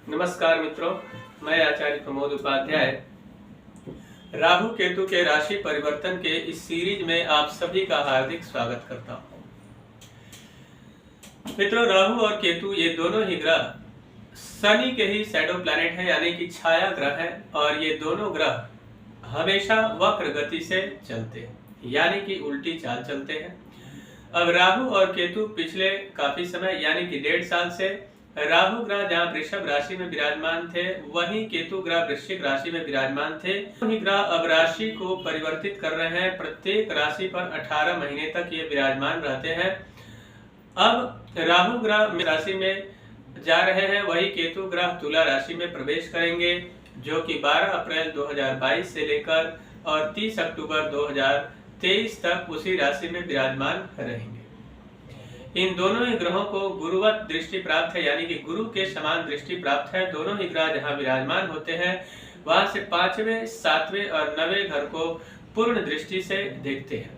नमस्कार मित्रों, मैं आचार्य प्रमोद उपाध्याय राहु केतु के राशि परिवर्तन के इस सीरीज में आप सभी का हार्दिक स्वागत करता हूं। मित्रों, राहु और केतु ये दोनों ही ग्रह शनि के ही शैडो प्लैनेट है, यानी कि छाया ग्रह है, और ये दोनों ग्रह हमेशा वक्र गति से चलते हैं, यानी कि उल्टी चाल चलते हैं। अब राहु और केतु पिछले काफी समय यानी कि 1.5 साल से राहु ग्रह जहाँ वृषभ राशि में विराजमान थे, वहीं केतु ग्रह वृश्चिक राशि में विराजमान थे। वही ग्रह अब राशि को परिवर्तित कर रहे हैं। प्रत्येक राशि पर 18 महीने तक ये विराजमान रहते हैं। अब राहु ग्रह राशि में जा रहे हैं, वही केतु ग्रह तुला राशि में प्रवेश करेंगे, जो कि 12 अप्रैल 2022 से लेकर और 30 अक्टूबर 2023 तक उसी राशि में विराजमान रहेंगे। इन दोनों ही ग्रहों को गुरुवत दृष्टि प्राप्त है, यानी कि गुरु के समान दृष्टि प्राप्त है। दोनों ही ग्रह जहां विराजमान होते हैं, वहां से 5वें, 7वें और 9वें घर को पूर्ण दृष्टि से देखते हैं।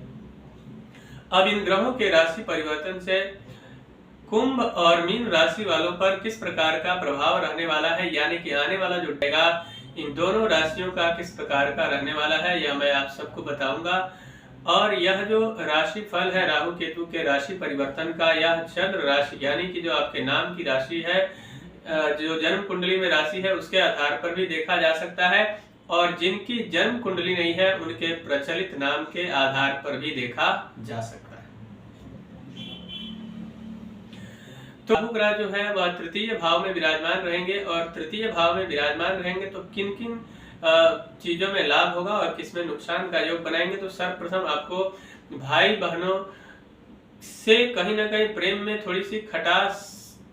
अब इन ग्रहों के राशि परिवर्तन से कुंभ और मीन राशि वालों पर किस प्रकार का प्रभाव रहने वाला है, यानी कि आने वाला जो रहेगा इन दोनों राशियों का किस प्रकार का रहने वाला है, यह मैं आप सबको बताऊंगा। और यह जो राशि फल है राहु केतु के राशि परिवर्तन का, यह चंद्र राशि यानी कि जो आपके नाम की राशि है, जो जन्म कुंडली में राशि है, उसके आधार पर भी देखा जा सकता है, और जिनकी जन्म कुंडली नहीं है उनके प्रचलित नाम के आधार पर भी देखा जा सकता है। तो राहु ग्रह जो है वह तृतीय भाव में विराजमान रहेंगे, और तृतीय भाव में विराजमान रहेंगे तो किन किन चीजों में लाभ होगा और किसमें नुकसान का योग बनाएंगे। तो सर्वप्रथम आपको भाई बहनों से कहीं ना कहीं प्रेम में थोड़ी सी खटास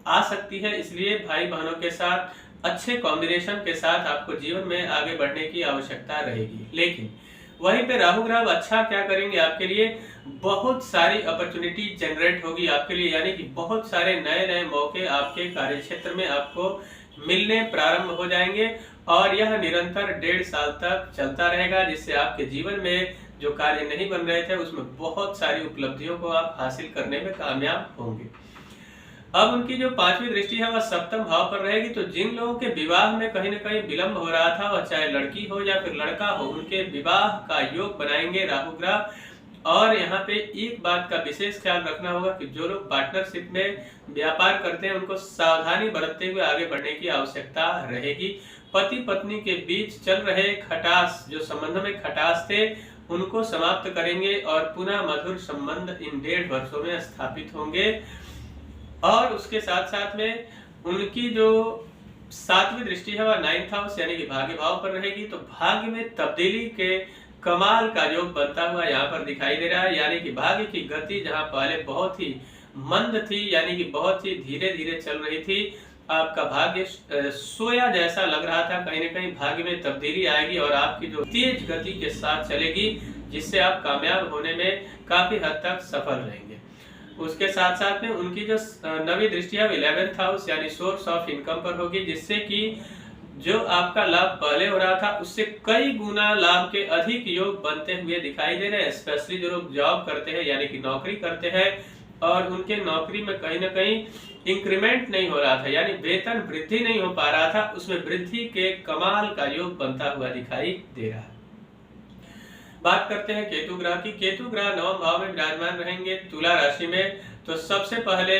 आ सकती है, इसलिए भाई बहनों के साथ अच्छे कॉम्बिनेशन के साथ आपको जीवन में आगे बढ़ने की आवश्यकता रहेगी। लेकिन वहीं पे राहु ग्रह अच्छा क्या करेंगे आपके लिए, बहुत सारी अपॉर्चुनिटी जनरेट होगी आपके लिए, यानी कि बहुत सारे नए नए मौके आपके कार्य क्षेत्र में आपको मिलने प्रारंभ हो जाएंगे, और यह निरंतर 1.5 साल तक चलता रहेगा, जिससे आपके जीवन में जो कार्य नहीं बन रहे थे उसमें बहुत सारी उपलब्धियों को आप हासिल करने में कामयाब होंगे। अब उनकी जो 5वीं दृष्टि है वह सप्तम भाव पर रहेगी, तो जिन लोगों के विवाह में कहीं न कहीं विलंब हो रहा था, वह चाहे लड़की हो या फिर लड़का हो, उनके विवाह का योग बनाएंगे राहु ग्रह। और यहाँ पे एक बात का विशेष ख्याल रखना होगा कि जो लोग पार्टनरशिप में व्यापार करते हैं उनको सावधानी बरतते हुए आगे बढ़ने की आवश्यकता रहेगी। पति पत्नी के बीच चल रहे खटास, जो संबंध में खटास थे, उनको समाप्त करेंगे और पुनः मधुर संबंध इन 1.5 वर्षों में स्थापित होंगे। और उसके साथ साथ में उनकी जो 7वीं दृष्टि है वह 9th हाउस यानी कि भाग्य भाव पर रहेगी, तो भाग्य में तब्दीली के कमाल का योग बनता हुआ यहाँ पर दिखाई दे रहा है, यानी कि भाग्य की गति जहाँ पहले बहुत ही मंद थी, यानी कि बहुत ही धीरे धीरे चल रही थी, आपका भाग्य सोया जैसा लग रहा था, कहीं ना कहीं भाग्य में तब्दीली आएगी और आपकी जो तेज गति के साथ चलेगी, जिससे आप कामयाब होने में काफी हद तक सफल रहेंगे। उसके साथ साथ में उनकी जो 9वीं दृष्टि है 11th हाउस यानी सोर्स ऑफ इनकम पर होगी, जिससे कि जो आपका लाभ पहले हो रहा था उससे कई गुना लाभ के अधिक योग बनते हुए दिखाई दे रहे हैं। स्पेशली जो लोग जॉब करते हैं यानी कि नौकरी करते हैं और उनके नौकरी में कहीं ना कहीं इंक्रीमेंट नहीं हो रहा था, यानी वेतन वृद्धि नहीं हो पा रहा था, उसमें वृद्धि के कमाल का योग बनता हुआ दिखाई दे रहा है। बात करते हैं केतु ग्रह की। केतु ग्रह 9वें भाव में विराजमान रहेंगे तुला राशि में, तो सबसे पहले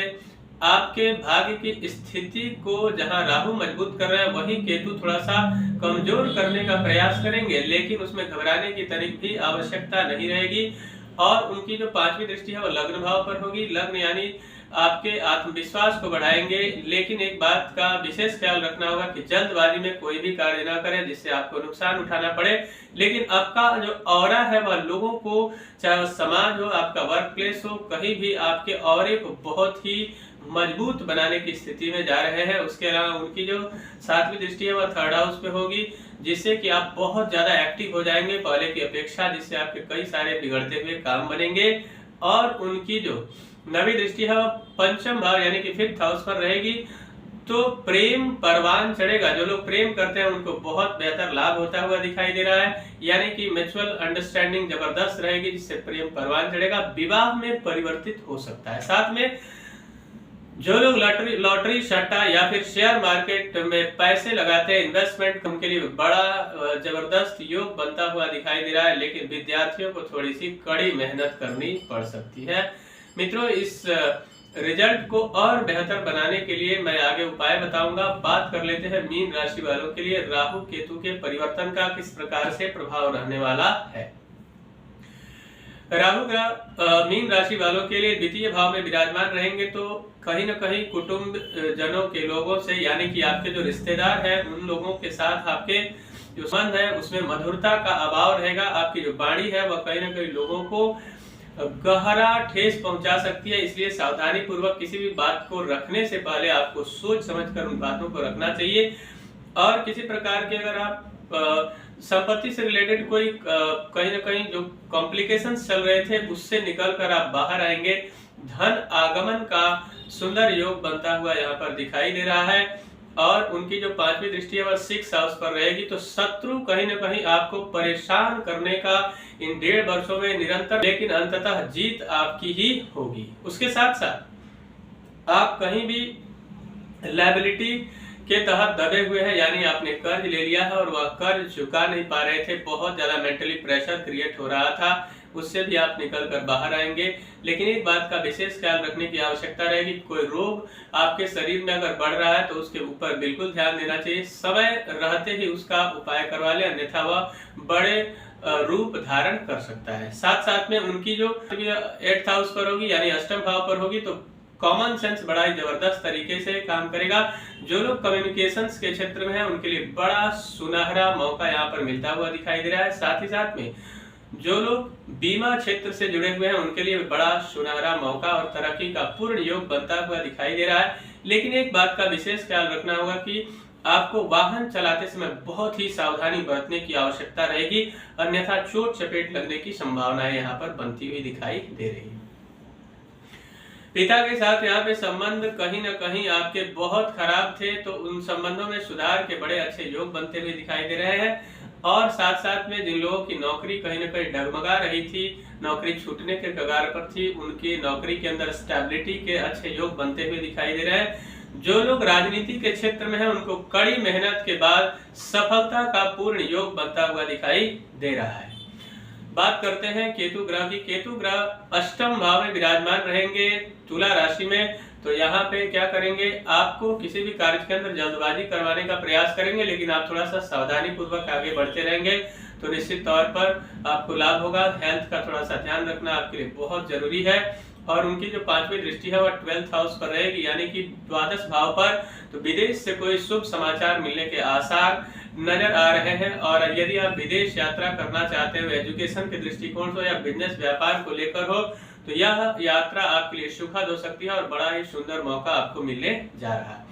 आपके भाग्य की स्थिति को जहां राहु मजबूत कर रहे हैं, वहीं केतु थोड़ा सा कमजोर करने का प्रयास करेंगे, लेकिन उसमें घबराने की तनिक भी आवश्यकता नहीं रहेगी। और उनकी जो 5वीं दृष्टि है वो लग्न भाव पर होगी। लग्न यानी आपके आत्मविश्वास को बढ़ाएंगे, लेकिन एक बात का विशेष ख्याल रखना होगा कि जल्दबाजी में कोई भी कार्य ना करें जिससे आपको नुकसान उठाना पड़े। लेकिन आपका जो ऑरा है वह लोगों को, चाहे समाज हो, आपका वर्क प्लेस हो, कहीं भी आपके ऑरे को बहुत ही मजबूत बनाने की स्थिति में जा रहे हैं। उसके अलावा उनकी जो 7वीं दृष्टि है वह 3rd हाउस पे होगी, जिससे कि आप बहुत ज्यादा एक्टिव हो जाएंगे पहले की अपेक्षा, जिससे आपके कई सारे बिगड़ते हुए काम बनेंगे। और उनकी जो 9वीं दृष्टि है वह 5th भाव यानी कि 5th हाउस पर रहेगी, तो प्रेम परवान चढ़ेगा। जो लोग प्रेम करते हैं उनको बहुत बेहतर लाभ होता हुआ दिखाई दे रहा है, यानी कि म्यूचुअल अंडरस्टैंडिंग जबरदस्त रहेगी, जिससे प्रेम परवान चढ़ेगा, विवाह में परिवर्तित हो सकता है। साथ में जो लोग लॉटरी सट्टा या फिर शेयर मार्केट में पैसे लगाते हैं, इन्वेस्टमेंट, उनके लिए बड़ा जबरदस्त योग बनता हुआ दिखाई दे रहा है, लेकिन विद्यार्थियों को थोड़ी सी कड़ी मेहनत करनी पड़ सकती है। मित्रों, इस रिजल्ट को और बेहतर बनाने के लिए मैं आगे उपाय बताऊंगा। बात कर लेते हैं मीन राशि वालों के लिए राहु केतु के परिवर्तन का किस प्रकार से प्रभाव रहने वाला है। राहु ग्रह मीन राशि वालों के लिए द्वितीय भाव में विराजमान रहेंगे तो कहीं न कहीं कुटुंब जनों के लोगों से, यानी कि आपके जो रिश्तेदार हैं उन लोगों के साथ आपके जो संबंध है उसमें मधुरता का अभाव रहेगा। आपकी जो वाणी है वह कहीं न कहीं लोगों को गहरा ठेस पहुंचा सकती है, इसलिए सावधानी पूर्वक किसी भी बात को रखने से पहले आपको सोच समझकर उन बातों को रखना चाहिए। और किसी प्रकार के अगर आप संपत्ति से रिलेटेड कोई कहीं ना कहीं जो कॉम्प्लिकेशंस चल रहे थे उससे निकलकर आप बाहर आएंगे। धन आगमन का सुंदर योग बनता हुआ यहाँ पर दिखाई दे रहा है और उनकी जो 5वीं दृष्टि है वह 6 हाउस पर रहेगी, तो शत्रु कहीं ना कहीं आपको परेशान करने का इन 1.5 वर्षों में निरंतर, लेकिन अंततः जीत आपकी ही होगी। उसके साथ साथ आप कहीं भी लायबिलिटी के तहत दबे हुए हैं, यानी आपने कर्ज ले लिया है और वह कर्ज चुका नहीं पा रहे थे, बहुत ज्यादा मेंटली प्रेशर क्रिएट हो रहा था, उससे भी आप निकल कर बाहर आएंगे। लेकिन एक बात का विशेष ख्याल रखने की आवश्यकता रहेगी, कोई रोग आपके शरीर में अगर बढ़ रहा है तो उसके ऊपर बिल्कुल ध्यान देना चाहिए, समय रहते ही उसका उपाय करवा ले, अन्यथा वह बड़े रूप धारण कर सकता है। साथ साथ में उनकी जो 8th हाउस पर होगी यानी अष्टम भाव पर होगी तो कॉमन सेंस बड़ा ही जबरदस्त तरीके से काम करेगा। जो लोग कम्युनिकेशंस के क्षेत्र में हैं उनके लिए बड़ा सुनहरा मौका यहाँ पर मिलता हुआ दिखाई दे रहा है। साथ ही साथ में जो लोग बीमा क्षेत्र से जुड़े हुए हैं उनके लिए बड़ा सुनहरा मौका और तरक्की का पूर्ण योग बनता हुआ दिखाई दे रहा है। लेकिन एक बात का विशेष ख्याल रखना होगा कि आपको वाहन चलाते समय बहुत ही सावधानी बरतने की आवश्यकता रहेगी, अन्यथा चोट चपेट लगने की संभावनाएं यहाँ पर बनती हुई दिखाई दे रही है। पिता के साथ यहाँ पे संबंध कहीं न कहीं आपके बहुत खराब थे, तो उन संबंधों में सुधार के बड़े अच्छे योग बनते हुए दिखाई दे रहे हैं। और साथ साथ में जिन लोगों की नौकरी कहीं न कहीं डगमगा रही थी, नौकरी छूटने के कगार पर थी, उनकी नौकरी के अंदर स्टेबिलिटी के अच्छे योग बनते हुए दिखाई दे रहे हैं। जो लोग राजनीति के क्षेत्र में हैं उनको कड़ी मेहनत के बाद सफलता का पूर्ण योग बनता हुआ दिखाई दे रहा है। बात करते हैं केतु ग्रह की। केतु ग्रह अष्टम भाव में विराजमान रहेंगे तुला राशि में, तो यहाँ पे क्या करेंगे, आपको किसी भी कार्य के अंदर जल्दबाजी करवाने का प्रयास करेंगे, लेकिन आप थोड़ा सा सावधानी पूर्वक आगे बढ़ते रहेंगे तो निश्चित तौर पर आपको लाभ होगा। हेल्थ का थोड़ा सा ध्यान रखना आपके लिए बहुत जरूरी है। और उनकी जो 5वीं दृष्टि है वह 12th हाउस पर रहेगी, यानी कि द्वादश भाव पर, तो विदेश से कोई शुभ समाचार मिलने के आसार नजर आ रहे हैं। और यदि आप विदेश यात्रा करना चाहते हो, एजुकेशन के दृष्टिकोण से या बिजनेस व्यापार को लेकर हो, तो यह यात्रा आपके लिए सुखद हो सकती है और बड़ा ही सुंदर मौका आपको मिलने जा रहा है।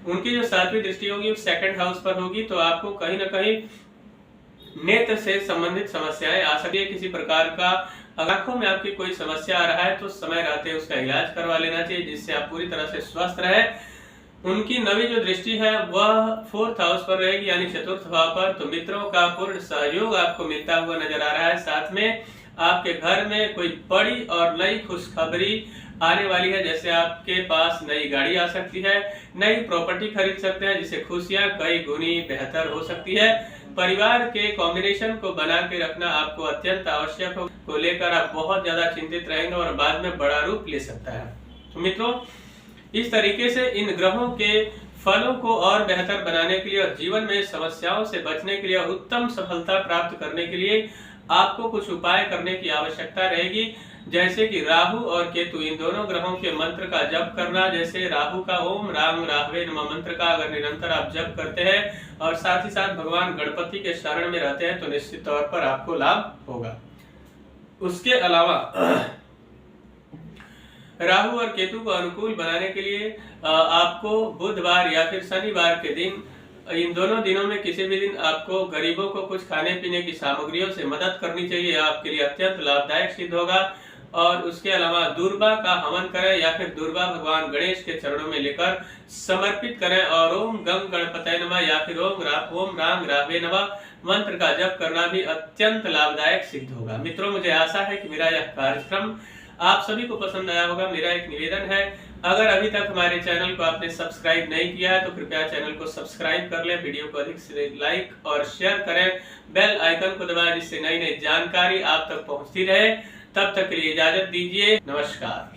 उनकी जो 7वीं दृष्टि होगी 2nd हाउस पर होगी, तो आपको कहीं ना कहीं नेत्र से संबंधित समस्याएं आ सकती है। किसी प्रकार का आंखों में आपकी कोई समस्या आ रहा है तो समय रहते उसका इलाज करवा लेना चाहिए, जिससे आप पूरी तरह से स्वस्थ रहे। उनकी 9वीं जो दृष्टि है वह 4th हाउस पर रहेगी, यानी 4th भाव पर, तो मित्रों का पूर्ण सहयोग आपको मिलता हुआ नजर आ रहा है। साथ में आपके घर में कोई बड़ी और नई खुशखबरी आने वाली है, जैसे आपके पास नई गाड़ी आ सकती है, नई प्रॉपर्टी खरीद सकते हैं, जिससे खुशियां कई गुनी बेहतर हो सकती है। परिवार के कॉम्बिनेशन को बना के रखना आपको अत्यंत आवश्यक हो, को लेकर आप बहुत ज्यादा चिंतित रहेंगे और बाद में बड़ा रूप ले सकता है। तो मित्रों, इस तरीके से इन ग्रहों के फलों को और बेहतर बनाने के लिए और जीवन में समस्याओं से बचने के लिए, उत्तम सफलता प्राप्त करने के लिए आपको कुछ उपाय करने की आवश्यकता रहेगी, जैसे कि राहु और केतु, इन दोनों ग्रहों के मंत्र का जप करना। जैसे राहु का ओम राम राहवे नमः मंत्र का अगर निरंतर आप जप करते हैं और साथ ही साथ भगवान गणपति के शरण में रहते हैं तो निश्चित तौर पर आपको लाभ होगा। उसके अलावा राहु और केतु को अनुकूल बनाने के लिए आपको बुधवार या फिर शनिवार के दिन, इन दोनों दिनों में किसी भी दिन आपको गरीबों को कुछ खाने पीने की सामग्रियों से मदद करनी चाहिए, आपके लिए अत्यंत लाभदायक सिद्ध होगा। और उसके अलावा दुर्वा का हवन करें या फिर दुर्वा भगवान गणेश के चरणों में लेकर समर्पित करें और ओम गंग गणपतये नमः या फिर ओम राम राघवे नमः मंत्र का जप करना भी अत्यंत लाभदायक सिद्ध होगा। मित्रों, मुझे आशा है कि मेरा यह कार्यक्रम आप सभी को पसंद आया होगा। मेरा एक निवेदन है, अगर अभी तक हमारे चैनल को आपने सब्सक्राइब नहीं किया है तो कृपया चैनल को सब्सक्राइब कर लें, वीडियो को अधिक से लाइक और शेयर करें, बेल आइकन को दबाएं जिससे नई नई जानकारी आप तक पहुंचती रहे। तब तक के लिए इजाजत दीजिए, नमस्कार।